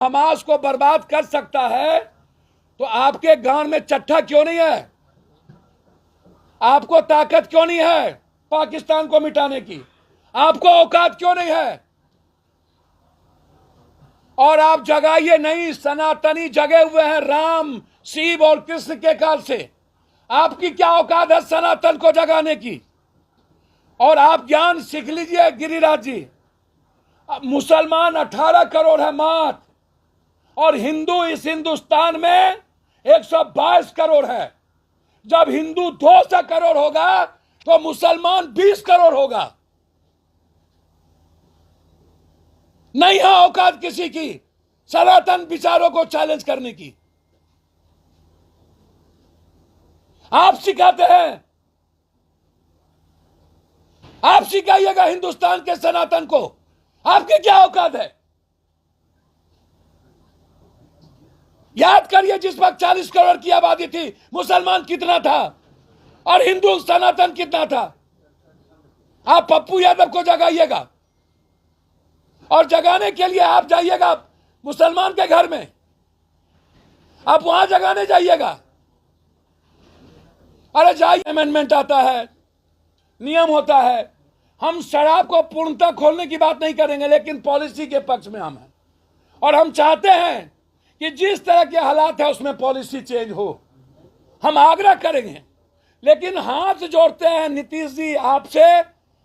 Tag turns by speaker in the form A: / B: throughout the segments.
A: Hamas को बर्बाद कर सकता है तो आपके गांव में चट्टा क्यों नहीं है? आपको ताकत क्यों नहीं है पाकिस्तान को मिटाने की? आपको औकात क्यों नहीं है? और आप जगाइए नहीं, सनातनी जगे हुए हैं राम, शिव और कृष्ण के काल से। आपकी क्या औकात है सनातन को जगाने की? और आप ज्ञान सीख लीजिए गिरिराज जी, मुसलमान 18 करोड़ है मात्र, और हिंदू इस हिंदुस्तान में 122 करोड़ है। जब हिंदू 200 करोड़ होगा तो मुसलमान 20 करोड़ होगा। नहीं है औकात किसी की सनातन विचारों को चैलेंज करने की। आप सिखाते हैं, आप सिखाइएगा हिंदुस्तान के सनातन को। आपकी क्या औकात है? याद करिए, जिस वक्त 40 करोड़ की आबादी थी, मुसलमान कितना था और हिंदू सनातन कितना था? आप पप्पू यादव को जगाइएगा, और जगाने के लिए आप जाइएगा मुसलमान के घर में, आप वहां जगाने जाइएगा। अरे जाइए, अमेंडमेंट आता है, नियम होता है। हम शराब को पूर्णतः खोलने की बात नहीं करेंगे, लेकिन पॉलिसी के पक्ष में हम हैं, और हम चाहते हैं कि जिस तरह के हालात है उसमें पॉलिसी चेंज हो। हम आग्रह करेंगे, लेकिन हाथ जोड़ते हैं नीतीश जी आपसे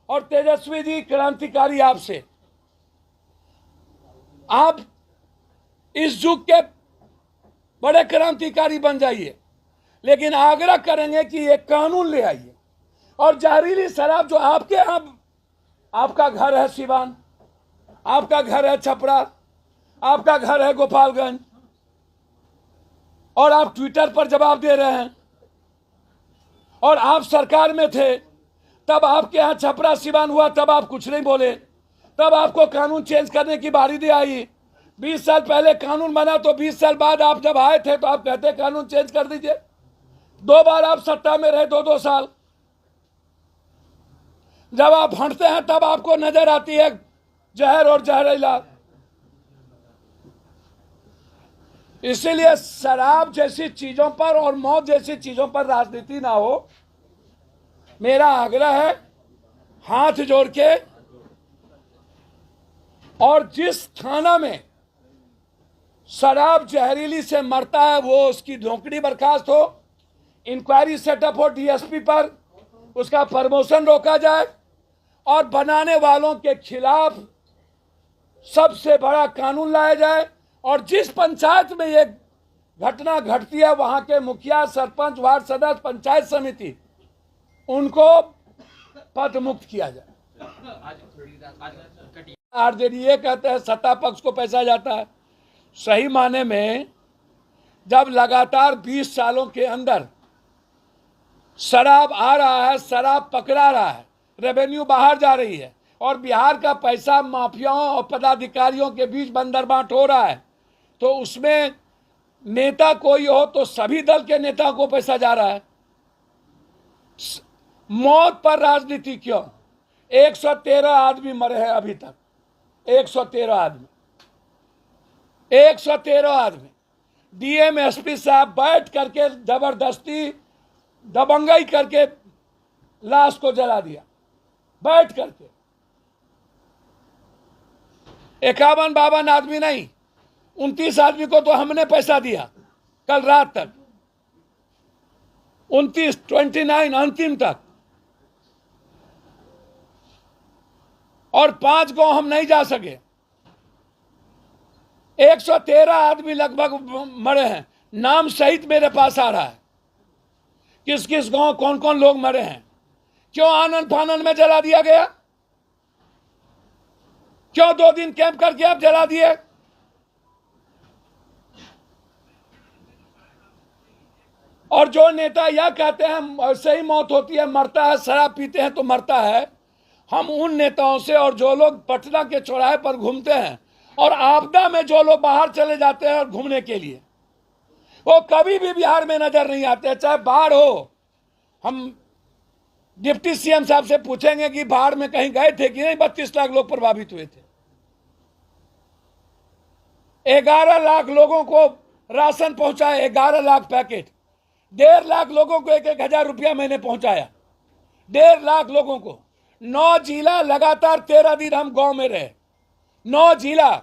A: और तेजस्वी जी क्रांतिकारी आपसे। आप इस युग के बड़े क्रांतिकारी बन जाइए, लेकिन आग्रह करेंगे कि एक कानून ले आइए। और जहरीली शराब जो आपके यहां, आपका घर है सिवान, आपका घर है छपरा, आपका घर है गोपालगंज, और आप ट्विटर पर जवाब दे रहे हैं, और आप सरकार में थे, तब आपके यहां छपरा सिवान हुआ, तब आप कुछ नहीं बोले, तब आपको कानून चेंज करने की बारी दी आई। 20 साल पहले कानून बना, तो 20 साल बाद आप जब आए थे तो आप कहते कानून चेंज कर दीजिए। 2 बार आप सत्ता में रहे, 2-2 साल। जब आप हंटते हैं तब आपको नजर आती है जहर और जहरीला। इसीलिए शराब जैसी चीजों पर और मौत जैसी चीजों पर राजनीति ना हो, मेरा आग्रह है हाथ जोड़ के। और जिस थाना में शराब जहरीली से मरता है वो उसकी नौकरी बर्खास्त हो, इंक्वायरी सेटअप हो डीएसपी पर, उसका प्रमोशन रोका जाए, और बनाने वालों के खिलाफ सबसे बड़ा कानून लाया जाए। और जिस पंचायत में ये घटना घटती है वहां के मुखिया, सरपंच, वार्ड सदस्य, पंचायत समिति, उनको पद मुक्त किया जाए। आरजेडी ये कहते हैं सत्ता पक्ष को पैसा जाता है। सही माने में जब लगातार 20 सालों के अंदर शराब आ रहा है, शराब पकड़ा रहा है, रेवेन्यू बाहर जा रही है, और बिहार का पैसा माफियाओं और पदाधिकारियों के बीच बंदरबांट हो रहा है, तो उसमें नेता कोई हो तो सभी दल के नेता को पैसा जा रहा है। मौत पर राजनीति क्यों? 113 आदमी मरे हैं अभी तक, 113 आदमी, 113 आदमी। डीएम एसपी साहब बैठ करके जबरदस्ती दबंगई करके लाश को जला दिया, बैठ करके। 51-52 आदमी नहीं, 29 आदमी को तो हमने पैसा दिया कल रात तक, 29 अंतिम तक, और 5 गांव हम नहीं जा सके। 113 आदमी लगभग मरे हैं, नाम सहित मेरे पास आ रहा है, किस किस गांव कौन कौन लोग मरे हैं। क्यों आनंद फानंद में जला दिया गया? क्यों 2 दिन कैंप करके आप जला दिए? और जो नेता यह कहते हैं सही मौत होती है, मरता है, शराब पीते हैं तो मरता है, हम उन नेताओं से, और जो लोग पटना के चौराहे पर घूमते हैं, और आपदा में जो लोग बाहर चले जाते हैं घूमने के लिए, वो कभी भी बिहार में नजर नहीं आते, चाहे बाढ़ हो। हम डिप्टी सीएम साहब से पूछेंगे कि बाढ़ में कहीं गए थे कि नहीं? 32 लाख लोग प्रभावित हुए थे। 11 लाख लोगों को राशन पहुंचाया, 11 लाख पैकेट, 1.5 लाख लोगों को 1,000 रुपया मैंने पहुंचाया, 1.5 लाख लोगों को। 9 जिला लगातार 13 दिन हम गांव में रहे, 9 जिला।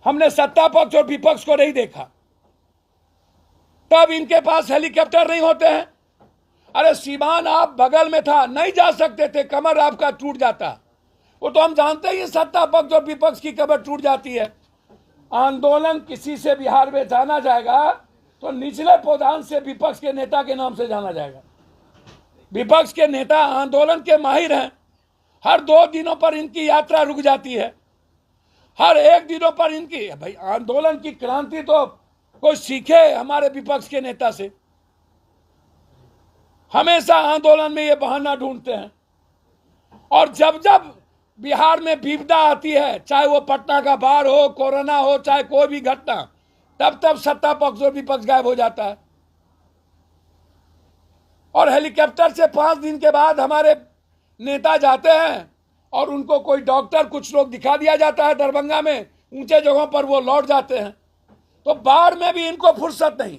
A: हमने सत्ता पक्ष और विपक्ष को नहीं देखा। तब इनके पास हेलीकॉप्टर नहीं होते हैं। अरे सीमान आप बगल में था, नहीं जा सकते थे, कमर आपका टूट जाता। वो तो हम जानते ही, सत्ता पक्ष और विपक्ष की कमर टूट जाती है। आंदोलन किसी से बिहार में जाना जाएगा तो निचले पौधान से विपक्ष के नेता के नाम से जाना जाएगा। विपक्ष के नेता आंदोलन के माहिर हैं। हर 2 दिनों पर इनकी यात्रा रुक जाती है, हर 1 दिनों पर इनकी। भाई आंदोलन की क्रांति तो कोई सीखे हमारे विपक्ष के नेता से। हमेशा आंदोलन में ये बहाना ढूंढते हैं। और जब जब बिहार में विपदा आती है, चाहे वो पटना का बाढ़ हो, कोरोना हो, चाहे कोई भी घटना, तब तब सत्ता पक्ष और विपक्ष गायब हो जाता है। और हेलीकॉप्टर से 5 दिन के बाद हमारे नेता जाते हैं और उनको कोई डॉक्टर, कुछ लोग दिखा दिया जाता है दरभंगा में, ऊंचे जगहों पर वो लौट जाते हैं। तो बाढ़ में भी इनको फुर्सत नहीं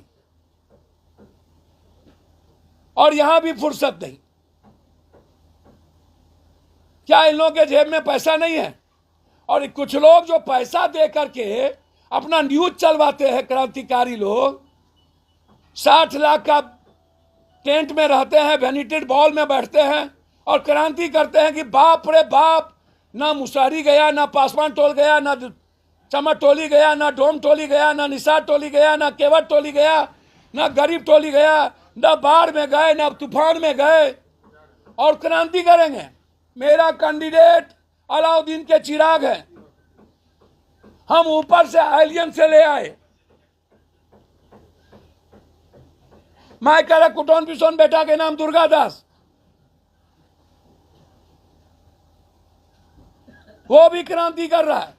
A: और यहां भी फुर्सत नहीं। क्या इन लोगों के जेब में पैसा नहीं है? और कुछ लोग जो पैसा दे करके अपना न्यूज चलवाते हैं, क्रांतिकारी लोग 60 लाख का टेंट में रहते हैं, वैनिटेड बॉल में बैठते हैं और क्रांति करते हैं कि बाप रे बाप, ना मुशहरी गया, ना पासवान टोल गया, ना चमट टोली गया, ना डोम टोली गया, ना निषाद टोली गया, ना केवट टोली गया, ना गरीब टोली गया, ना बाढ़ में गए, ना तूफान में गए और क्रांति करेंगे। मेरा कैंडिडेट अलाउद्दीन के चिराग है। हम ऊपर से एलियन से ले आए। मैं कह रहा कुटोन पिसोन बेटा के नाम दुर्गा दास, वो भी क्रांति कर रहा है।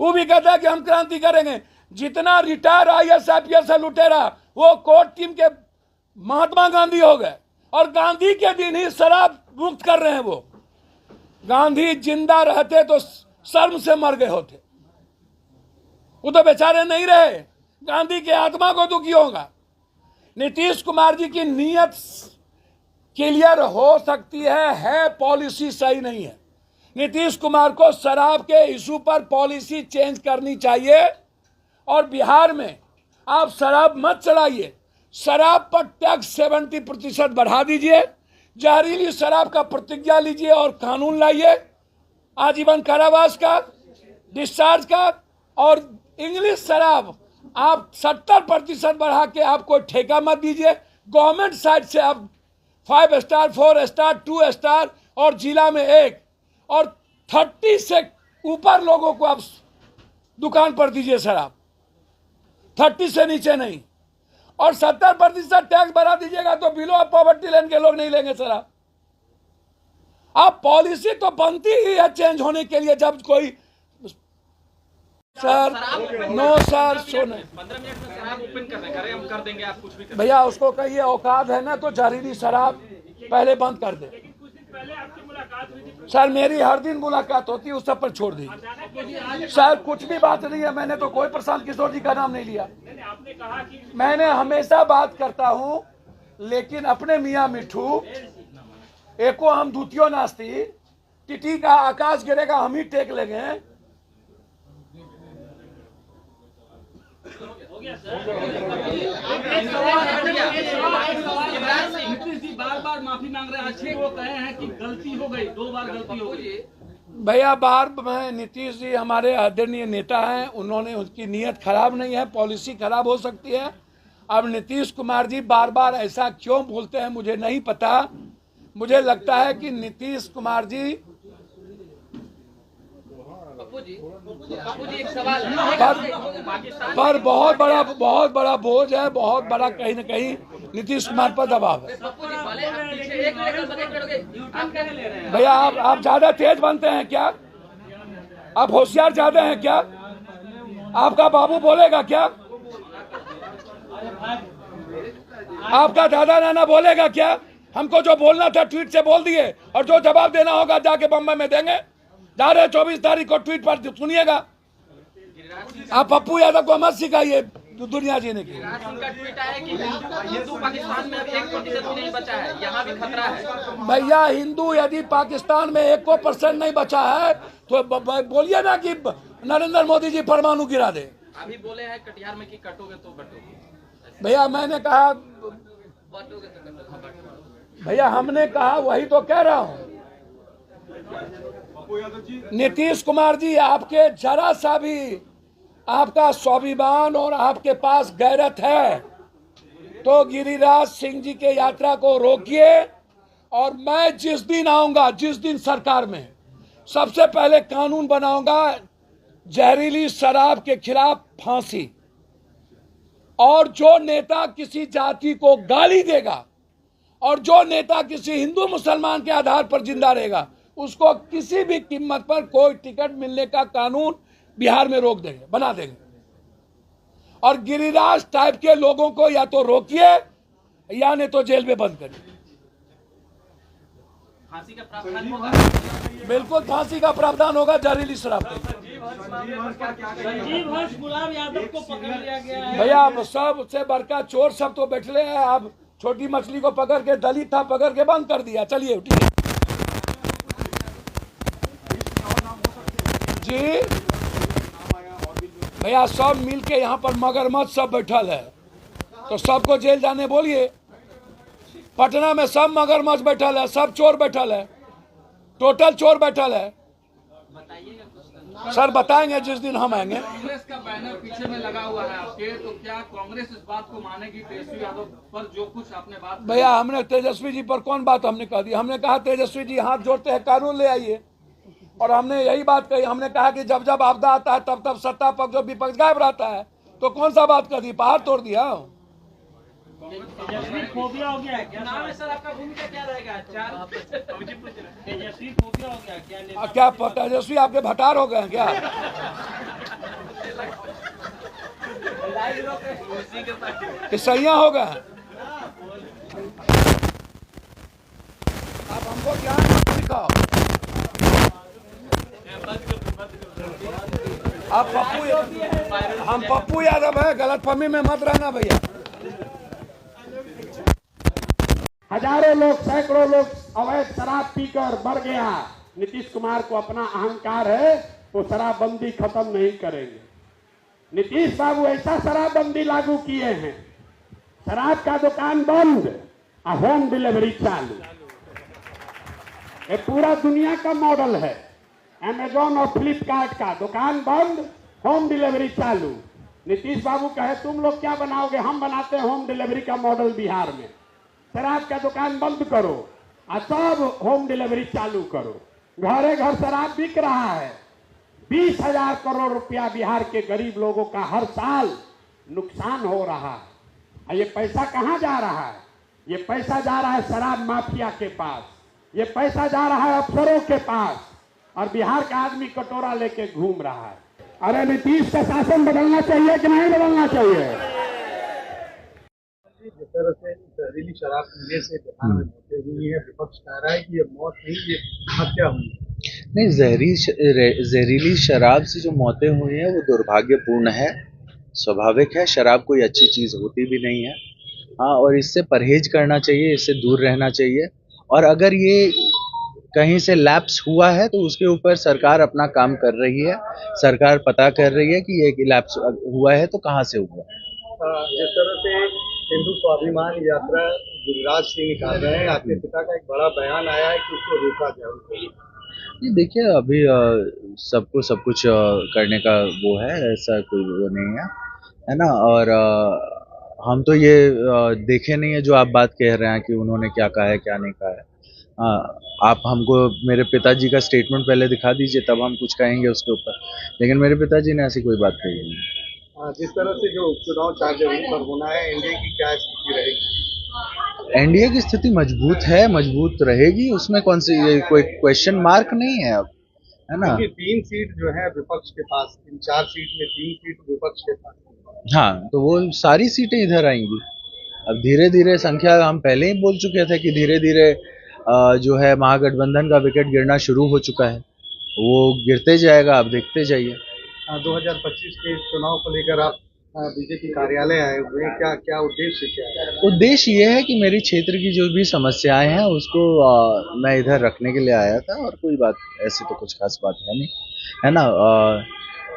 A: वो भी कहता है कि हम क्रांति करेंगे। जितना रिटायर IAS IPS से लुटेरा, वो कोर्ट टीम के महात्मा गांधी हो गए और गांधी के दिन ही शराब मुक्त कर रहे हैं। वो गांधी जिंदा रहते तो शर्म से मर गए होते। वो तो बेचारे नहीं रहे, गांधी के आत्मा को दुखी होगा। नीतीश कुमार जी की नीयत क्लियर हो सकती है, पॉलिसी सही नहीं है। नीतीश कुमार को शराब के इशू पर पॉलिसी चेंज करनी चाहिए और बिहार में आप शराब मत चलाइए। शराब पर टैक्स 70% बढ़ा दीजिए, जहरीली शराब का प्रतिज्ञा लीजिए और कानून लाइए, आजीवन कारावास का, डिस्चार्ज का। और इंग्लिश शराब आप 70% बढ़ा के आप कोई ठेका मत दीजिए। गवर्नमेंट साइड से आप 5 स्टार, 4 स्टार, 2 स्टार और जिला में 1 और 30 से ऊपर लोगों को आप दुकान पर दीजिए शराब, 30 से नीचे नहीं। और 70% टैक्स बढ़ा दीजिएगा तो बिलो ऑफ पॉवर्टी लाइन के लोग नहीं लेंगे शराब। आप पॉलिसी तो बनती ही है चेंज होने के लिए। जब कोई सर नो सर सुने
B: 15 मिनट में शराब ओपन कर हम कर देंगे, आप कुछ भी कर।
A: भैया उसको कहिए औकात है ना तो जहरीली शराब पहले बंद कर दे। सर मेरी हर दिन मुलाकात होती है, उस सब पर छोड़ दीजिए सर। कुछ भी बात नहीं है, मैंने तो कोई प्रशांत किशोर जी का नाम नहीं लिया। मैंने हमेशा बात करता हूं, लेकिन अपने मियाँ मिठू एको हम दूतियों नास्ती, टिटी का आकाश गिरेगा हम ही टेक लेंगे।
B: बार बार माफी मांग रहे हैं। अच्छे वो कहे हैं कि गलती हो गई, 2 बार गलती हो गई।
A: भैया बार में नीतीश जी हमारे आदरणीय नेता हैं, उन्होंने उनकी नीयत खराब नहीं है, पॉलिसी खराब हो सकती है। अब नीतीश कुमार जी बार बार ऐसा क्यों बोलते हैं मुझे नहीं पता। मुझे लगता है कि नीतीश कुमार जी
B: एक सवाल है
A: पर बहुत बड़ा बोझ है, बहुत बड़ा कहीं न कहीं नीतीश कुमार पर दबाव है। भैया आप ज्यादा तेज बनते हैं क्या? आप होशियार ज्यादा हैं क्या? आपका बाबू बोलेगा क्या? आपका दादा नाना बोलेगा क्या? हमको जो बोलना था ट्वीट से बोल दिए और जो जवाब देना होगा जाके बम्बई में देंगे। जा रहे 24 तारीख को ट्वीट पर सुनिएगा। आप पप्पू यादव को मत सिखाइए दुनिया जीने की।
B: गिरिराज सिंह का ट्वीट आया कि हिंदू पाकिस्तान में अब 1% भी नहीं बचा है, यहाँ भी खतरा है।
A: भैया हिंदू यदि पाकिस्तान में 1% नहीं बचा है तो बोलिए ना कि नरेंद्र मोदी जी परमाणु गिरा दे।
B: अभी बोले हैं कटिहार में कि कटोगे तो बटोगे।
A: भैया मैंने कहा,
B: बटोगे तो कटोगे।
A: भैया हमने कहा वही तो कह रहा हूँ। नीतीश कुमार जी, आपके जरा सा भी आपका स्वाभिमान और आपके पास गैरत है तो गिरिराज सिंह जी के यात्रा को रोकिए। और मैं जिस दिन आऊंगा, जिस दिन सरकार में, सबसे पहले कानून बनाऊंगा जहरीली शराब के खिलाफ फांसी। और जो नेता किसी जाति को गाली देगा और जो नेता किसी हिंदू मुसलमान के आधार पर जिंदा रहेगा उसको किसी भी कीमत पर कोई टिकट मिलने का कानून बिहार में रोक देंगे, बना देंगे। और गिरिराज टाइप के लोगों को या तो रोकिए या नहीं तो जेल में बंद करिए।
B: फांसी का प्रावधान होगा।
A: बिल्कुल फांसी का प्रावधान होगा जहरीली शराब पे।
B: संजीव हंस गुलाब यादव को पकड़ लिया गया है।
A: भैया अब सबसे बड़का चोर सब तो बैठले हैं। अब छोटी मछली को पकड़ के, दलित था पकड़ के बंद कर दिया। चलिए उठिए जी। भैया सब मिल के यहाँ पर मगरमच्छ सब बैठल है तो सबको जेल जाने बोलिए। पटना में सब मगरमच्छ बैठल है, सब चोर बैठल है, टोटल चोर बैठल है। सर बताएंगे जिस दिन हम आएंगे।
B: कांग्रेस का बैनर पीछे में लगा हुआ है आपके, तो क्या कांग्रेस इस बात को मानेगी तेजस्वी यादव पर जो कुछ आपने बात?
A: भैया हमने तेजस्वी जी पर कौन बात हमने कह दी? हमने कहा तेजस्वी जी हाथ जोड़ते हैं कानून ले आइए। और हमने यही बात कही। हमने कहा कि जब जब आपदा आता है तब तब सत्ता पक्ष और विपक्ष गायब रहता है। तो कौन सा बात कर दी? पहाड़ तोड़ दिया।
B: तेजस्वी फोबिया हो गया है क्या? नाम है सर, आपका भूमिका क्या रहेगा? तेजस्वी फोबिया हो गया क्या?
A: क्या तेजस्वी आपके भटार हो गए हैं क्या? कि सैया हो गए हैं? आप हमको क्या सिखाओ। आप हम पप्पू यादव है, गलतफहमी में मत रहना भैया।
C: हजारों लोग, सैकड़ों लोग अवैध शराब पीकर मर गया। नीतीश कुमार को अपना अहंकार है, वो शराबबंदी खत्म नहीं करेंगे। नीतीश बाबू ऐसा शराबबंदी लागू किए हैं, शराब का दुकान बंद और होम डिलीवरी चालू। ये पूरा दुनिया का मॉडल है। अमेजॉन और फ्लिपकार्ट का दुकान बंद, होम डिलीवरी चालू। नीतीश बाबू कहे तुम लोग क्या बनाओगे? हम बनाते हैं होम डिलीवरी का मॉडल बिहार में। शराब का दुकान बंद करो और सब होम डिलीवरी चालू करो। घरे घर शराब बिक रहा है। 20,000 करोड़ रुपया बिहार के गरीब लोगों का हर साल नुकसान हो रहा है। और ये पैसा कहाँ जा रहा है? ये पैसा जा रहा है शराब माफिया के पास, ये पैसा जा रहा है अफसरों के पास, और बिहार का आदमी कटोरा लेके घूम रहा है। अरे नीतीश का शासन बदलना चाहिए कि नहीं बदलना चाहिए?
D: जिस तरह से जहरीली शराब पीने से बिहार में मौतें हुई है, विपक्ष कह रहा है कि ये मौत नहीं, ये हत्या हुई।
E: नहीं, जहरीली शराब से जो मौतें हुई हैं वो दुर्भाग्यपूर्ण है, स्वाभाविक है। शराब कोई अच्छी चीज होती भी नहीं है। हाँ, और इससे परहेज करना चाहिए, इससे दूर रहना चाहिए। और अगर ये कहीं से लैप्स हुआ है तो उसके ऊपर सरकार अपना काम कर रही है। सरकार पता कर रही है कि ये लैप्स हुआ है तो कहाँ से हुआ है।
D: जिस तरह से हिंदू स्वाभिमान यात्रा गिरिराज सिंह निकाल रहे हैं, आपके पिता का एक बड़ा बयान आया है कि उसको रोका जाए।
E: नहीं, देखिए अभी सबको सब कुछ करने का वो है, ऐसा कोई वो नहीं है ना। और हम तो ये देखे नहीं है जो आप बात कह रहे हैं कि उन्होंने क्या कहा है क्या नहीं कहा है। आप हमको मेरे पिताजी का स्टेटमेंट पहले दिखा दीजिए, तब हम कुछ कहेंगे उसके ऊपर। लेकिन मेरे पिताजी ने ऐसी कोई बात कही नहीं है।
D: जिस तरह से जो चुनाव 4 जनवरी पर होना है, एनडीए की क्या स्थिति रहेगी?
E: एनडीए की स्थिति मजबूत है, मजबूत रहेगी, उसमें कौन सी कोई क्वेश्चन मार्क नहीं है अब, है ना।
D: 3 सीट जो है विपक्ष के पास, इन 4 सीट में 3 सीट विपक्ष के पास।
E: हाँ, तो वो सारी सीटें इधर आएंगी। अब धीरे धीरे संख्या, हम पहले ही बोल चुके थे कि धीरे धीरे जो है महागठबंधन का विकेट गिरना शुरू हो चुका है। वो गिरते जाएगा, आप देखते जाइए।
D: 2025 के चुनाव को लेकर आप बीजेपी कार्यालय आए हुए हैं, क्या उद्देश्य क्या है?
E: उद्देश्य ये है कि मेरी क्षेत्र की जो भी समस्याएं हैं उसको मैं इधर रखने के लिए आया था, और कोई बात ऐसी तो कुछ खास बात है नहीं, है ना।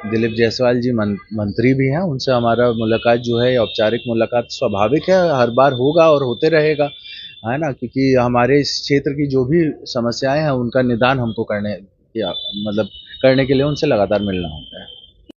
E: दिलीप जायसवाल जी मंत्री भी हैं, उनसे हमारा मुलाकात जो है औपचारिक मुलाकात स्वाभाविक है, हर बार होगा और होते रहेगा, है ना, क्योंकि हमारे इस क्षेत्र की जो भी समस्याएं हैं उनका निदान हमको करने के लिए उनसे लगातार मिलना होता है।